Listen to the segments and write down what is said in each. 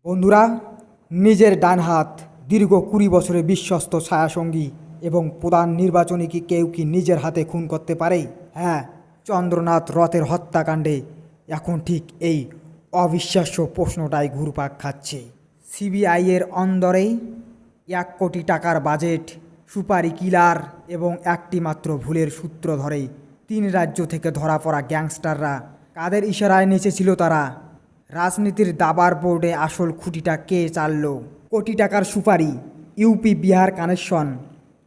বন্ধুরা, নিজের ডান হাত দীর্ঘ 20 বছরের বিশ্বস্ত ছায়াসঙ্গী এবং প্রধান নির্বাচনী কেউ কি নিজের হাতে খুন করতে পারে? হ্যাঁ, চন্দ্রনাথ রথের হত্যাকাণ্ডে এখন ঠিক এই অবিশ্বাস্য প্রশ্নটাই ঘুরপাক খাচ্ছে। সিবিআইয়ের অন্দরে 1 কোটি টাকার বাজেট, সুপারি কিলার এবং একটি মাত্র ভুলের সূত্র ধরে 3 রাজ্য থেকে ধরা পড়া গ্যাংস্টাররা কাদের ইশারায় নেচেছিল তারা? রাজনীতির দাবার বোর্ডে আসল খুঁটিটা কে চালল? কোটি টাকার সুপারি, ইউপি বিহার কানেকশন,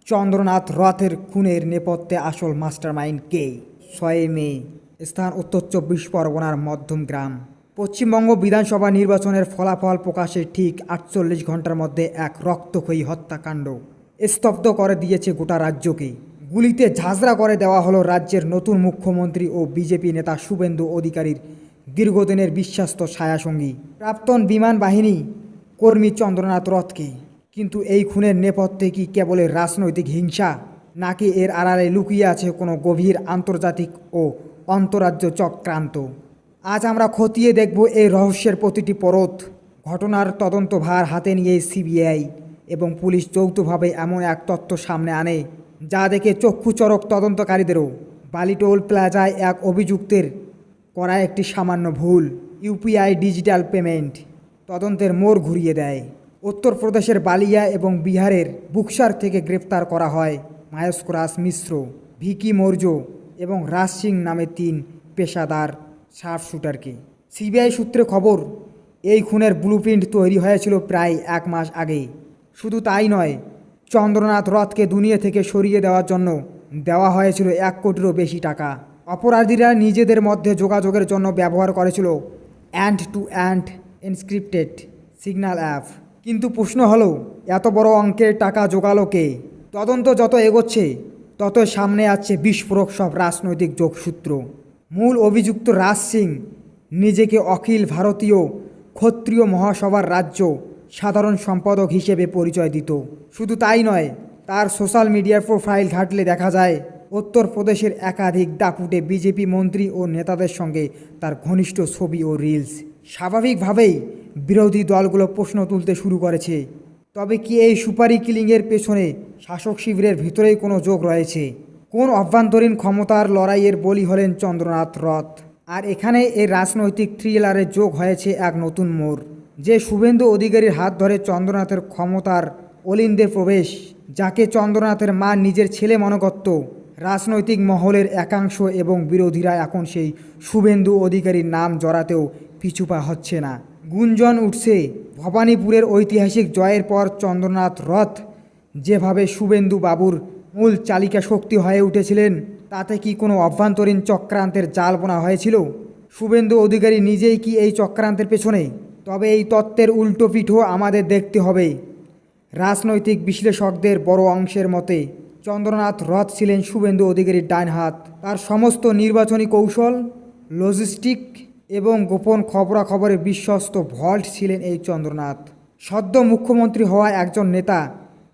চন্দ্রনাথ রথের খুনের নেপথ্যে আসল মাস্টারমাইন্ড কে? 6 মে, স্থান উত্তর 24 পরগনার মধ্যম গ্রাম। পশ্চিমবঙ্গ বিধানসভা নির্বাচনের ফলাফল প্রকাশের ঠিক 48 ঘন্টার মধ্যে এক রক্তক্ষয়ী হত্যাকাণ্ড স্তব্ধ করে দিয়েছে গোটা রাজ্যকে। গুলিতে ঝাঁঝরা করে দেওয়া হলো রাজ্যের নতুন মুখ্যমন্ত্রী ও বিজেপি নেতা শুভেন্দু অধিকারীর দীর্ঘদিনের বিশ্বাস্ত ছায়াসঙ্গী, প্রাক্তন বিমান বাহিনী কর্মী চন্দ্রনাথ রথকে। কিন্তু এই খুনের নেপথ্যে কি কেবল রাজনৈতিক হিংসা, নাকি এর আড়ালে লুকিয়ে আছে কোনো গভীর আন্তর্জাতিক ও অন্তরাজ্য চক্রান্ত? আজ আমরা খতিয়ে দেখব এই রহস্যের প্রতিটি পরত। ঘটনার তদন্তভার হাতে নিয়ে সিবিআই এবং পুলিশ যৌথভাবে এমন এক তথ্য সামনে আনে যা দেখে চক্ষুচরক তদন্তকারীদেরও। বালিটোল প্লাজায় এক অভিযুক্তের করা একটি সামান্য ভুল ইউপিআই ডিজিটাল পেমেন্ট তদন্তের মোড় ঘুরিয়ে দেয়। উত্তরপ্রদেশের বালিয়া এবং বিহারের বুকসার থেকে গ্রেপ্তার করা হয় মায়স্করাস মিশ্র, ভিকি মৌর্য এবং রাজ সিং নামে 3 পেশাদার শার্প শুটারকে। সিবিআই সূত্রে খবর, এই খুনের ব্লুপ্রিন্ট তৈরি হয়েছিল প্রায় 1 মাস আগে। শুধু তাই নয়, চন্দ্রনাথ রথকে দুনিয়া থেকে সরিয়ে দেওয়ার জন্য দেওয়া হয়েছিল 1 কোটিরও বেশি টাকা। অপরাধীরা নিজেদের মধ্যে যোগাযোগের জন্য ব্যবহার করেছিল end to end encrypted Signal app. কিন্তু প্রশ্ন হলো, এত বড় অঙ্কের টাকা জোগালো কে? তদন্ত যত এগোচ্ছে তত সামনে আসছে বিস্ফোরক সব রাজনৈতিক যোগসূত্র। মূল অভিযুক্ত রাজ সিং নিজেকে অখিল ভারতীয় ক্ষত্রিয় মহাসভার রাজ্য সাধারণ সম্পাদক হিসেবে পরিচয় দিত। শুধু তাই নয়, তার সোশ্যাল মিডিয়ার প্রোফাইল ঘাটলে দেখা যায় উত্তরপ্রদেশের একাধিক দাপুটে বিজেপি মন্ত্রী ও নেতাদের সঙ্গে তার ঘনিষ্ঠ ছবি ও রিলস। স্বাভাবিকভাবেই বিরোধী দলগুলো প্রশ্ন তুলতে শুরু করেছে, তবে কি এই সুপারি কিলিংয়ের পেছনে শাসক শিবিরের ভিতরেই কোনো যোগ রয়েছে? কোন অভ্যন্তরীণ ক্ষমতার লড়াইয়ের বলি হলেন চন্দ্রনাথ রথ? আর এখানে এই রাজনৈতিক থ্রিলারের যোগ হয়েছে এক নতুন মোড়, যে শুভেন্দু অধিকারীর হাত ধরে চন্দ্রনাথের ক্ষমতার অলিন্দে প্রবেশ, যাকে চন্দ্রনাথের মা নিজের ছেলে মনে করত। রাজনৈতিক মহলের একাংশ এবং বিরোধীরা এখন সেই শুভেন্দু অধিকারীর নাম জড়াতেও পিছুপা হচ্ছে না। গুঞ্জন উঠছে, ভবানীপুরের ঐতিহাসিক জয়ের পর চন্দ্রনাথ রথ যেভাবে শুভেন্দু বাবুর মূল চালিকা শক্তি হয়ে উঠেছিলেন, তাতে কি কোনো অভ্যন্তরীণ চক্রান্তের জাল বোনা হয়েছিল? শুভেন্দু অধিকারী নিজেই কি এই চক্রান্তের পেছনে? তবে এই তত্ত্বের উল্টো পিঠও আমাদের দেখতে হবে। রাজনৈতিক বিশ্লেষকদের বড় অংশের মতে চন্দ্রনাথ রথ ছিলেন শুভেন্দু অধিকারীর ডান হাত। তার সমস্ত নির্বাচনী কৌশল, লজিস্টিক এবং গোপন খবরাখবরের বিশ্বস্ত ভল্ট ছিলেন এই চন্দ্রনাথ। সদ্য মুখ্যমন্ত্রী হওয়া একজন নেতা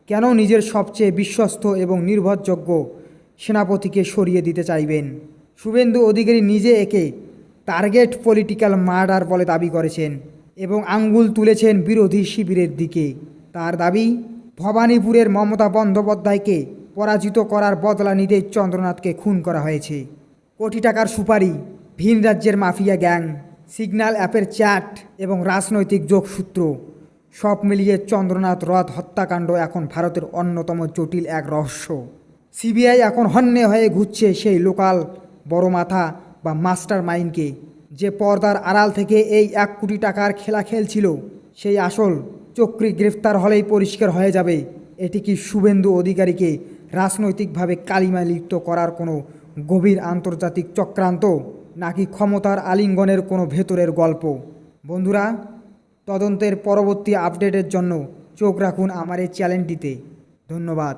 কেন নিজের সবচেয়ে বিশ্বস্ত এবং নির্ভরযোগ্য সেনাপতিকে সরিয়ে দিতে চাইবেন? শুভেন্দু অধিকারী নিজে একে টার্গেট পলিটিক্যাল মার্ডার বলে দাবি করেছেন এবং আঙ্গুল তুলেছেন বিরোধী শিবিরের দিকে। তার দাবি, ভবানীপুরের মমতা বন্দ্যোপাধ্যায়কে পরাজিত করার বদলা নিতেই চন্দ্রনাথকে খুন করা হয়েছে। কোটি টাকার সুপারি, ভিন রাজ্যের মাফিয়া গ্যাং, সিগন্যাল অ্যাপের চ্যাট এবং রাজনৈতিক যোগসূত্র সব মিলিয়ে চন্দ্রনাথ রথ হত্যাকাণ্ড এখন ভারতের অন্যতম জটিল এক রহস্য। সিবিআই এখন হন্যে হয়ে ঘুরছে সেই লোকাল বড় মাথা বা মাস্টার মাইন্ডকে, যে পর্দার আড়াল থেকে এই 1 কোটি টাকার খেলা খেলছিল। সেই আসল চক্রী গ্রেফতার হলেই পরিষ্কার হয়ে যাবে এটি কি শুভেন্দু অধিকারীকে রাজনৈতিকভাবে কালিমালিপ্ত করার কোনো গভীর আন্তর্জাতিক চক্রান্ত, নাকি ক্ষমতার আলিঙ্গনের কোনো ভেতরের গল্প। বন্ধুরা, তদন্তের পরবর্তী আপডেটের জন্য চোখ রাখুন আমার এই চ্যানেলটিতে। ধন্যবাদ।